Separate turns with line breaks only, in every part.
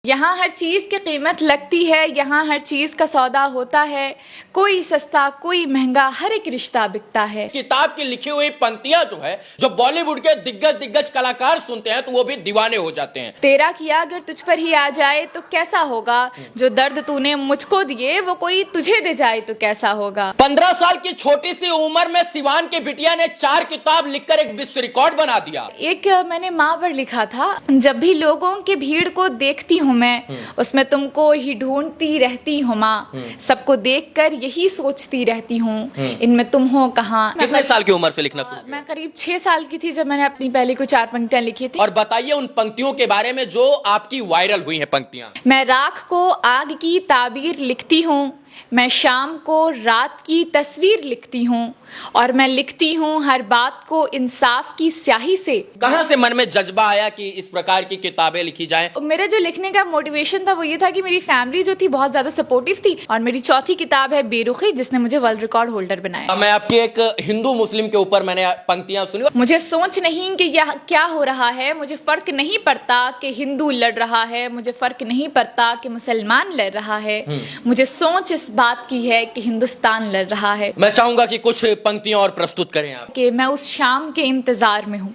यहाँ हर चीज़ की कीमत लगती है, यहाँ हर चीज़ का सौदा होता है, कोई सस्ता कोई महंगा, हर एक रिश्ता बिकता है।
किताब की लिखी हुई पंक्तियां जो है, जो बॉलीवुड के दिग्गज दिग्गज कलाकार सुनते हैं तो वो भी दीवाने हो जाते हैं।
तेरा किया अगर तुझ पर ही आ जाए तो कैसा होगा, जो दर्द तूने मुझको दिए वो कोई तुझे दे जाए तो कैसा होगा।
15 साल की छोटी सी उम्र में सिवान की बिटिया ने 4 किताब लिखकर एक विश्व रिकॉर्ड बना दिया।
एक मैंने माँ पर लिखा था, जब भी लोगों की भीड़ को देखती हूँ मैं, उसमें तुमको ही ढूंढती रहती हूँ माँ, सबको देखकर यही सोचती रहती हूँ, इनमें तुम हो कहाँ।
कितने साल की उम्र से लिखना शुरू किया?
मैं करीब 6 साल की थी जब मैंने अपनी पहली कुछ 4 पंक्तियां लिखी थी।
और बताइए उन पंक्तियों के बारे में जो आपकी वायरल हुई हैं पंक्तियां।
मैं राख को आग की ताबीर लिखती हूँ, मैं शाम को रात की तस्वीर लिखती हूँ, और मैं लिखती हूँ हर बात को इंसाफ की स्याही से।
कहां से मन में जज्बा आया कि इस प्रकार की किताबें लिखी जाएं?
मेरा जो लिखने का मोटिवेशन था वो ये था कि मेरी फैमिली जो थी बहुत ज्यादा सपोर्टिव थी, और मेरी चौथी किताब है बेरुखी, जिसने मुझे वर्ल्ड रिकॉर्ड होल्डर बनाया।
मैं आपकी एक हिंदू मुस्लिम के ऊपर मैंने पंक्तियां सुनी।
मुझे सोच नहीं कि यह क्या हो रहा है, मुझे फर्क नहीं पड़ता कि हिंदू लड़ रहा है, मुझे फर्क नहीं पड़ता कि मुसलमान लड़ रहा है, मुझे सोच इस बात की है कि हिंदुस्तान लड़ रहा है।
मैं चाहूंगा कि कुछ पंक्तियां और प्रस्तुत करें आप।
कि मैं उस शाम के इंतजार में हूँ,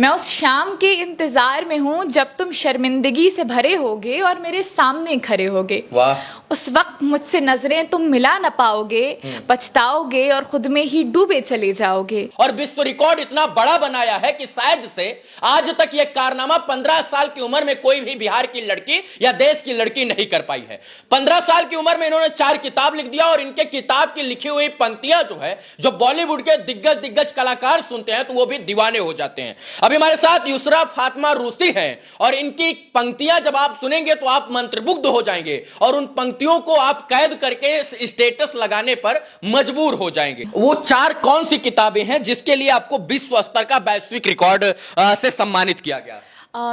मैं उस शाम के इंतजार में हूँ जब तुम शर्मिंदगी से भरे होगे और मेरे सामने खड़े होगे।
वाह।
उस वक्त मुझसे नजरें तुम मिला न पाओगे, पछताओगे और खुद में ही डूबे चले जाओगे।
और विश्व रिकॉर्ड इतना बड़ा बनाया है कि शायद से आज तक यह कारनामा 15 साल की उम्र में कोई भी बिहार की लड़की या देश की लड़की नहीं कर पाई है। 15 साल की उम्र में इन्होंने 4 किताब लिख दिया, और इनके किताब की लिखी हुई पंक्तियां जो है, जो बॉलीवुड के दिग्गज दिग्गज कलाकार सुनते हैं तो वो भी दीवाने हो जाते हैं। अभी हमारे साथ यूसरा फातिमा रूसी हैं, और इनकी पंक्तियां जब आप सुनेंगे तो आप मंत्रमुग्ध हो जाएंगे, और उन पंक्तियों को आप कैद करके स्टेटस लगाने पर मजबूर हो जाएंगे। वो 4 कौन सी किताबें हैं जिसके लिए आपको विश्व स्तर का वैश्विक रिकॉर्ड से सम्मानित किया गया?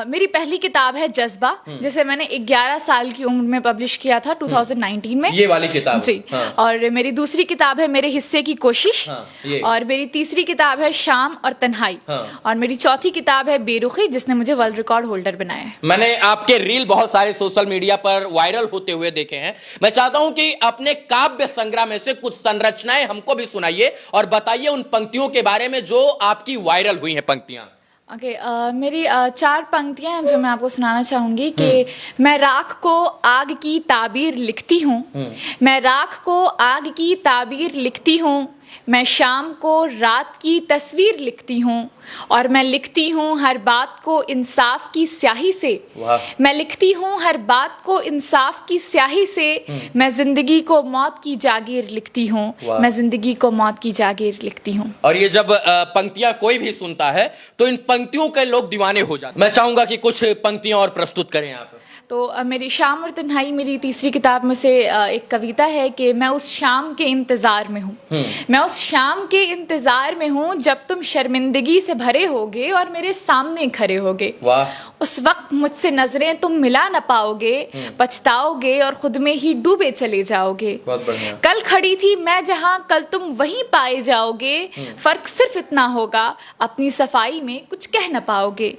मेरी पहली किताब है जज्बा, जिसे मैंने 11 साल की उम्र में पब्लिश किया था 2019 में।
ये वाली किताब
जी। हाँ। और मेरी दूसरी किताब है मेरे हिस्से की कोशिश। हाँ, और मेरी तीसरी किताब है शाम और तन्हाई। हाँ। और मेरी चौथी किताब है बेरुखी, जिसने मुझे वर्ल्ड रिकॉर्ड होल्डर बनाया है।
मैंने आपके रील बहुत सारे सोशल मीडिया पर वायरल होते हुए देखे हैं। मैं चाहता हूं कि अपने काव्य संग्रह में से कुछ संरचनाएं हमको भी सुनाइए, और बताइए उन पंक्तियों के बारे में जो आपकी वायरल हुई हैं पंक्तियां।
मेरी 4 पंक्तियां हैं जो मैं आपको सुनाना चाहूंगी। कि मैं राख को आग की ताबीर लिखती हूँ, मैं राख को आग की ताबीर लिखती हूँ, मैं शाम को रात की तस्वीर लिखती हूँ, और मैं लिखती हूँ हर बात को इंसाफ की स्याही से। मैं लिखती हूँ हर बात को इंसाफ की स्याही से, मैं जिंदगी को मौत की जागीर लिखती हूँ, मैं जिंदगी को मौत की जागीर लिखती हूँ।
और ये जब पंक्तियां कोई भी सुनता है तो इन पंक्तियों के लोग दीवाने हो जाते हैं। मैं चाहूंगा कि कुछ पंक्तियां और प्रस्तुत करें आप।
तो मेरी शाम और तन्हाई मेरी तीसरी किताब में से एक कविता है कि मैं उस शाम के इंतजार में हूँ, मैं उस शाम के इंतजार में हूँ जब तुम शर्मिंदगी से भरे होगे और मेरे सामने खड़े होगे।
वाह।
उस वक्त मुझसे नजरें तुम मिला न पाओगे, पछताओगे और खुद में ही डूबे चले जाओगे।
बहुत बढ़िया।
कल खड़ी थी मैं जहाँ, कल तुम वहीं पाए जाओगे, फर्क सिर्फ इतना होगा अपनी सफाई में कुछ कह न पाओगे।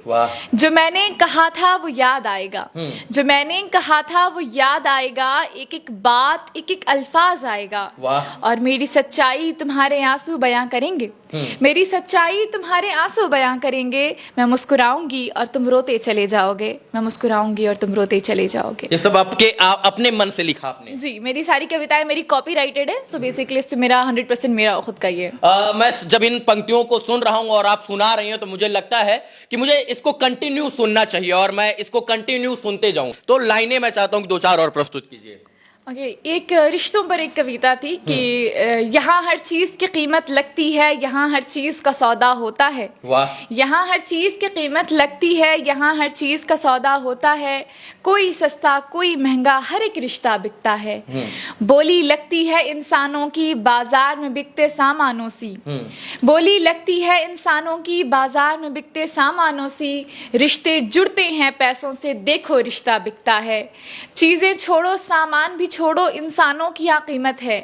जो मैंने कहा था वो याद आएगा, जो मैंने कहा था वो याद आएगा, एक एक बात एक एक अल्फाज आएगा। और मेरी सच्चाई तुम्हारे आंसू बयां करेंगे, मेरी सच्चाई तुम्हारे आंसू बयां करेंगे। मैं मुस्कुराऊंगी और तुम रोते चले जाओगे, मैं मुस्कुराऊंगी और तुम रोते चले जाओगे।
ये सब अपने मन से लिखा आपने?
जी, मेरी सारी कविताएं मेरी कॉपीराइटेड है, सो बेसिकली मेरा 100% मेरा खुद का ही है।
मैं जब इन पंक्तियों को सुन रहा हूँ और आप सुना रही हो तो मुझे लगता है कि मुझे इसको कंटिन्यू सुनना चाहिए, और मैं इसको कंटिन्यू सुनते जाऊं। तो लाइनें मैं चाहता हूं कि 2-4 और प्रस्तुत कीजिए।
एक रिश्तों पर एक कविता थी कि यहाँ हर चीज की कीमत लगती है, यहाँ हर चीज का सौदा होता है।
वाह।
यहाँ हर चीज की कीमत लगती है, यहाँ हर चीज का सौदा होता है, कोई सस्ता कोई महंगा, हर एक रिश्ता बिकता है। बोली लगती है इंसानों की बाजार में बिकते सामानों सी, बोली लगती है इंसानों की बाजार में बिकते सामानों सी, रिश्ते जुड़ते हैं पैसों से, देखो रिश्ता बिकता है। चीजें छोड़ो सामान भी छोड़ो, इंसानों की क्या कीमत है।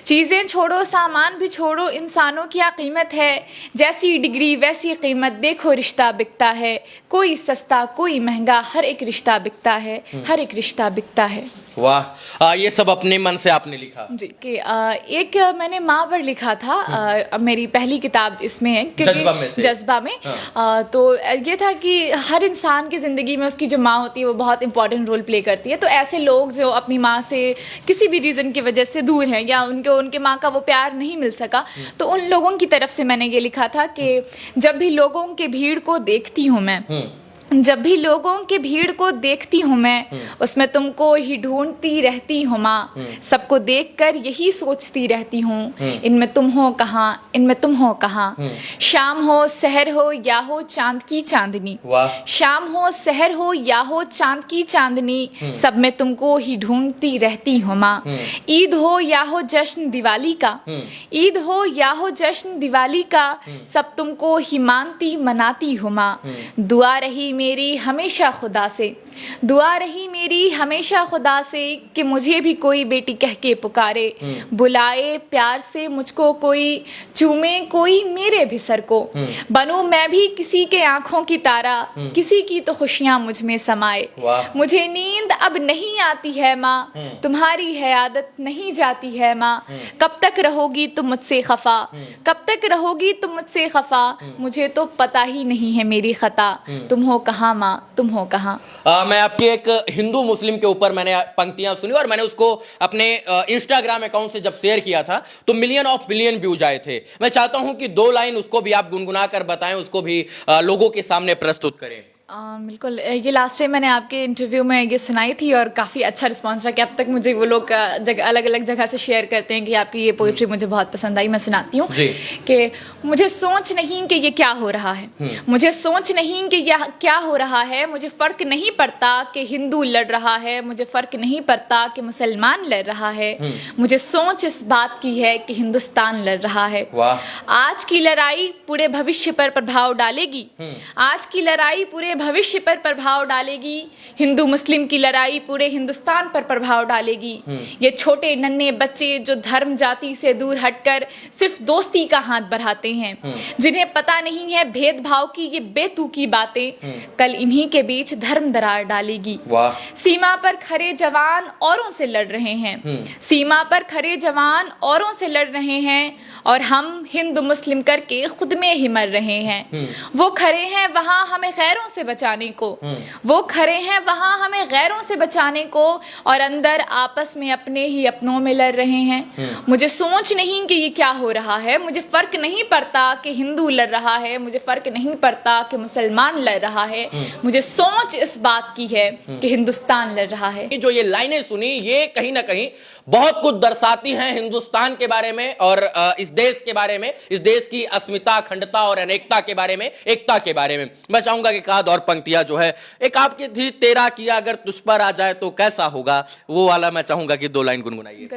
चीजें छोड़ो, सामान भी छोड़ो, इंसानों की क्या कीमत है। जैसी डिग्री वैसी कीमत, देखो रिश्ता बिकता है। कोई सस्ता कोई महंगा, हर एक रिश्ता बिकता है, हर एक रिश्ता बिकता है।
वाह, ये सब अपने मन से आपने लिखा?
जी कि एक मैंने माँ पर लिखा था। मेरी पहली किताब इसमें है, क्योंकि जज्बा में तो ये था कि हर इंसान की ज़िंदगी में उसकी जो माँ होती है वो बहुत इंपॉर्टेंट रोल प्ले करती है। तो ऐसे लोग जो अपनी माँ से किसी भी रीज़न की वजह से दूर हैं या उनके माँ का वो प्यार नहीं मिल सका, तो उन लोगों की तरफ से मैंने ये लिखा था कि जब भी लोगों के भीड़ को देखती हूँ मैं, जब भी लोगों के भीड़ को देखती हूँ मैं, उसमें तुमको ही ढूंढती रहती हूँ माँ। सबको देखकर यही सोचती रहती हूँ, इनमें तुम हो कहाँ, इनमें तुम हो कहाँ। शाम हो सहर हो या हो चांद की चांदनी, शाम हो सहर हो या हो चांद की चांदनी, सब में तुमको ही ढूंढती रहती हूँ माँ। ईद हो या हो जश्न दिवाली का, ईद हो या हो जश्न दिवाली का, सब तुमको ही मानती मनाती हूँ माँ। दुआ रही मेरी हमेशा खुदा से, दुआ रही मेरी हमेशा खुदा से, कि मुझे भी कोई बेटी कह के पुकारे। बुलाए प्यार से मुझको कोई, चूमे कोई मेरे भी सर को। बनूं मैं भी किसी के आंखों की तारा, किसी की तो खुशियां मुझ में समाए। मुझे नींद अब नहीं आती है माँ, तुम्हारी है आदत नहीं जाती है माँ। कब तक रहोगी तुम मुझसे खफा, कब तक रहोगी तुम मुझसे खफा। मुझे तो पता ही नहीं है मेरी खता, तुम हो कहाँ माँ, तुम हो कहाँ।
मैं आपके एक हिंदू मुस्लिम के ऊपर मैंने पंक्तियां सुनी और मैंने उसको अपने इंस्टाग्राम अकाउंट से जब शेयर किया था तो मिलियन व्यूज आए थे। मैं चाहता हूं कि 2 लाइन उसको भी आप गुनगुना कर बताएं, उसको भी लोगों के सामने प्रस्तुत करें।
बिल्कुल, ये लास्ट टाइम मैंने आपके इंटरव्यू में ये सुनाई थी और काफ़ी अच्छा रिस्पांस रहा कि अब तक मुझे वो लोग अलग अलग जगह से शेयर करते हैं कि आपकी ये पोइट्री मुझे बहुत पसंद आई। मैं सुनाती हूँ कि मुझे सोच नहीं कि ये क्या हो रहा है, मुझे सोच नहीं कि यह क्या हो रहा है। मुझे फ़र्क नहीं पड़ता कि हिंदू लड़ रहा है, मुझे फ़र्क नहीं पड़ता कि मुसलमान लड़ रहा है। मुझे सोच इस बात की है कि हिंदुस्तान लड़ रहा है। आज की लड़ाई पूरे भविष्य पर प्रभाव डालेगी, आज की लड़ाई पूरे भविष्य पर प्रभाव डालेगी। हिंदू मुस्लिम की लड़ाई पूरे हिंदुस्तान पर प्रभाव डालेगी। ये छोटे नन्हे बच्चे जो धर्म जाति से दूर हटकर सिर्फ दोस्ती का हाथ बढ़ाते हैं, जिन्हें पता नहीं है भेदभाव की ये बेतुकी बातें, कल इन्हीं के बीच धर्म दरार डालेगी। सीमा पर खड़े जवान औरों से लड़ रहे हैं, सीमा पर खड़े जवान औरों से लड़ रहे हैं, और हम हिंदू मुस्लिम करके खुद में ही मर रहे हैं। वो खड़े हैं वहां हमें गैरों से बचाने को, वो खड़े हैं वहां हमें गैरों से बचाने को, और अंदर आपस में अपने ही अपनों में लड़ रहे हैं। मुझे सोच नहीं कि ये क्या हो रहा है, मुझे फर्क नहीं पड़ता कि हिंदू लड़ रहा है, मुझे फर्क नहीं पड़ता कि मुसलमान लड़ रहा है। मुझे सोच इस बात की है कि हिंदुस्तान लड़ रहा है।
जो ये लाइनें सुनी ये कहीं ना कहीं बहुत कुछ दर्शाती हैं हिंदुस्तान के बारे में और इस देश के बारे में, इस देश की अस्मिता, अखंडता और अनेकता के बारे में, एकता के बारे में। मैं चाहूंगा कि एक आध और पंक्तियां जो है, एक आपकी थी, तेरा किया अगर तुझ पर आ जाए तो कैसा होगा, वो वाला मैं चाहूंगा कि 2 लाइन गुनगुनाइए।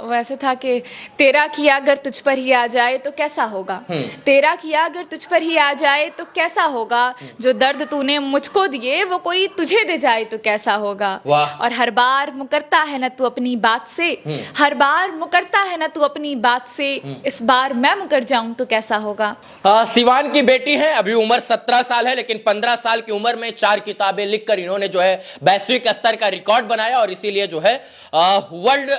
वैसे था कि तेरा किया अगर तुझ पर ही आ जाए तो कैसा होगा, तेरा किया अगर तुझ पर ही आ जाए तो कैसा होगा, जो दर्द तूने मुझको दिए वो कोई तुझे दे जाए तो कैसा होगा। और हर बार मुकरता है ना तू अपनी बात से, हर बार मुकरता है ना तू अपनी बात से, इस बार मैं मुकर जाऊं तो कैसा होगा।
सिवान की बेटी है, अभी उम्र 17 साल है, लेकिन 15 साल की उम्र में 4 किताबें लिखकर इन्होंने जो है वैश्विक स्तर का रिकॉर्ड बनाया और इसीलिए जो है वर्ल्ड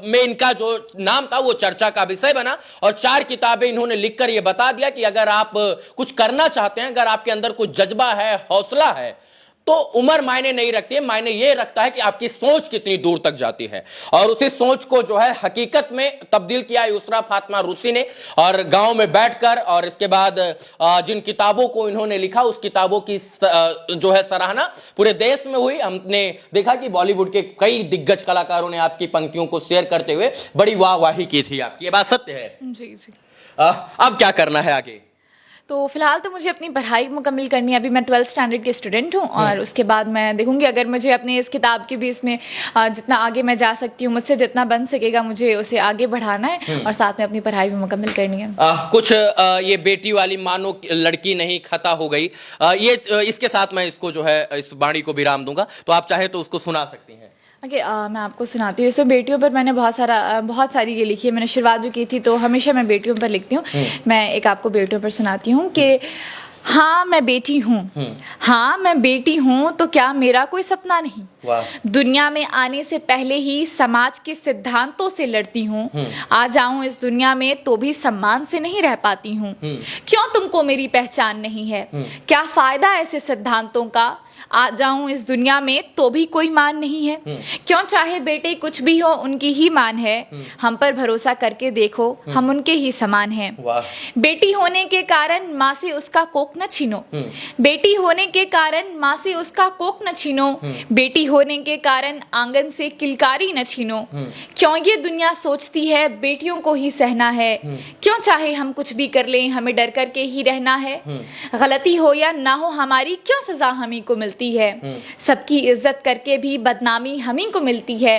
में इनका जो नाम था वो चर्चा का विषय बना। और 4 किताबें इन्होंने लिखकर ये बता दिया कि अगर आप कुछ करना चाहते हैं, अगर आपके अंदर कुछ जज्बा है, हौसला है, तो उम्र मायने नहीं रखती है, मायने ये रखता है कि आपकी सोच कितनी दूर तक जाती है। और उसी सोच को जो है हकीकत में तब्दील किया यूसरा फातिमा रूसी ने, और गांव में बैठकर, और इसके बाद जिन किताबों को इन्होंने लिखा उस किताबों की जो है सराहना पूरे देश में हुई। हमने देखा कि बॉलीवुड के कई दिग्गज कलाकारों ने आपकी पंक्तियों को शेयर करते हुए बड़ी वाहवाही की थी आपकी, ये बात सत्य है?
जी जी।
अब क्या करना है आगे?
तो फिलहाल तो मुझे अपनी पढ़ाई मुकम्मल करनी है। अभी मैं 12th स्टैंडर्ड की स्टूडेंट हूँ और उसके बाद मैं देखूंगी अगर मुझे अपनी इस किताब के भी इसमें जितना आगे मैं जा सकती हूँ, मुझसे जितना बन सकेगा मुझे उसे आगे बढ़ाना है और साथ में अपनी पढ़ाई भी मुकम्मल करनी है।
कुछ ये बेटी वाली मानो लड़की नहीं खता हो गई, ये इसके साथ मैं इसको जो है इस वाणी को विराम दूंगा, तो आप चाहे तो उसको सुना सकती हैं।
ओके, मैं आपको सुनाती हूँ। इसमें बेटियों पर मैंने बहुत सारी ये लिखी है। मैंने शुरुआत जो की थी तो हमेशा मैं बेटियों पर लिखती हूँ। मैं एक आपको बेटियों पर सुनाती हूँ कि हाँ मैं बेटी हूँ, हाँ मैं बेटी हूँ, तो क्या मेरा कोई सपना नहीं?
वाह।
दुनिया में आने से पहले ही समाज के सिद्धांतों से लड़ती हूँ। आ जाऊं इस दुनिया में तो भी सम्मान से नहीं रह पाती हूँ। क्यों तुमको मेरी पहचान नहीं है? क्या फायदा ऐसे सिद्धांतों का? आ जाऊं इस दुनिया में तो भी कोई मान नहीं है। क्यों चाहे बेटे कुछ भी हो उनकी ही मान है। हम पर भरोसा करके देखो, हम उनके ही समान हैं। बेटी होने के कारण माँ से उसका कोक न छीनो। बेटी होने के कारण माँ से उसका कोक न छीनो। बेटी होने के कारण आंगन से किलकारी न छीनो। क्यों ये दुनिया सोचती है बेटियों को ही सहना है? क्यों चाहे हम कुछ भी कर लें हमें डर करके ही रहना है? गलती हो या ना हो हमारी क्यों सजा हमी को मिलती है? सबकी इज्जत करके भी बदनामी हमी को मिलती है।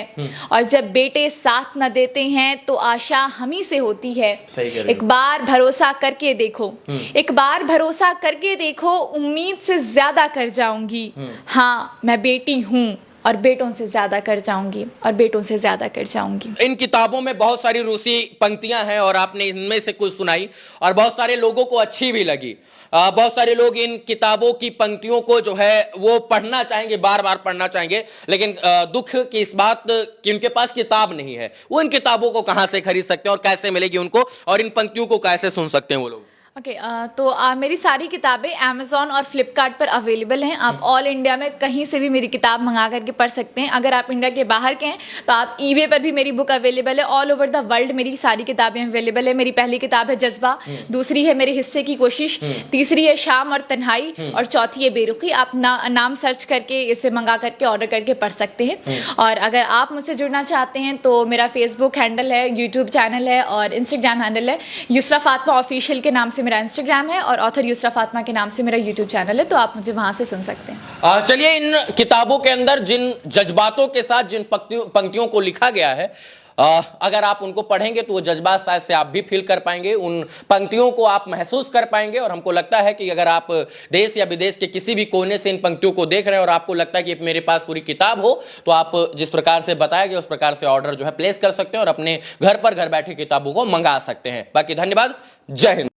और जब बेटे साथ न देते हैं तो आशा हमी से होती है। एक बार भरोसा करके देखो, एक बार भरोसा करके देखो, उम्मीद से ज्यादा कर जाऊंगी। हाँ मैं बेटी हूँ और बेटों से ज्यादा कर जाऊंगी, और बेटों से ज्यादा कर जाऊंगी।
इन किताबों में बहुत सारी रूसी पंक्तियां हैं और आपने इनमें से कुछ सुनाई और बहुत सारे लोगों को अच्छी भी लगी। बहुत सारे लोग इन किताबों की पंक्तियों को जो है वो पढ़ना चाहेंगे, बार बार पढ़ना चाहेंगे, लेकिन दुख की इस बात कि उनके पास किताब नहीं है। वो इन किताबों को कहां से खरीद सकते हैं और कैसे मिलेगी उनको, और इन पंक्तियों को कैसे सुन सकते हैं वो लोग?
ओके, तो मेरी सारी किताबें अमेज़ॉन और फ्लिपकार्ट पर अवेलेबल हैं। आप ऑल इंडिया में कहीं से भी मेरी किताब मंगा करके पढ़ सकते हैं। अगर आप इंडिया के बाहर के हैं तो आप ईबे पर भी मेरी बुक अवेलेबल है। ऑल ओवर द वर्ल्ड मेरी सारी किताबें अवेलेबल है। मेरी पहली किताब है जज्बा, दूसरी है मेरे हिस्से की कोशिश, तीसरी है शाम और तन्हाई, और चौथी है बेरुखी। आप नाम सर्च करके इसे मंगा करके ऑर्डर करके पढ़ सकते हैं। और अगर आप मुझसे जुड़ना चाहते हैं तो मेरा फेसबुक हैंडल है, यूट्यूब चैनल है और इंस्टाग्राम हैंडल है। युसरा फातिमा ऑफिशियल के नाम से मेरा इंस्टाग्राम है और ऑथर युसरा फातिमा के नाम से मेरा यूट्यूब चैनल है, तो आप मुझे वहां से सुन सकते हैं।
चलिए, इन किताबों के अंदर जिन जज्बातों के साथ जिन पंक्तियों को लिखा गया है, अगर आप उनको पढ़ेंगे तो वो जज्बात शायद से आप भी फील कर पाएंगे, उन पंक्तियों को आप महसूस कर पाएंगे। और हमको लगता है कि अगर आप देश या विदेश के किसी भी कोने से इन पंक्तियों को देख रहे हैं और आपको लगता है कि मेरे पास पूरी किताब हो, तो आप जिस प्रकार से बताया गया उस प्रकार से ऑर्डर जो है प्लेस कर सकते हैं और अपने घर पर घर बैठे किताबों को मंगा सकते हैं। बाकी धन्यवाद, जय हिंद।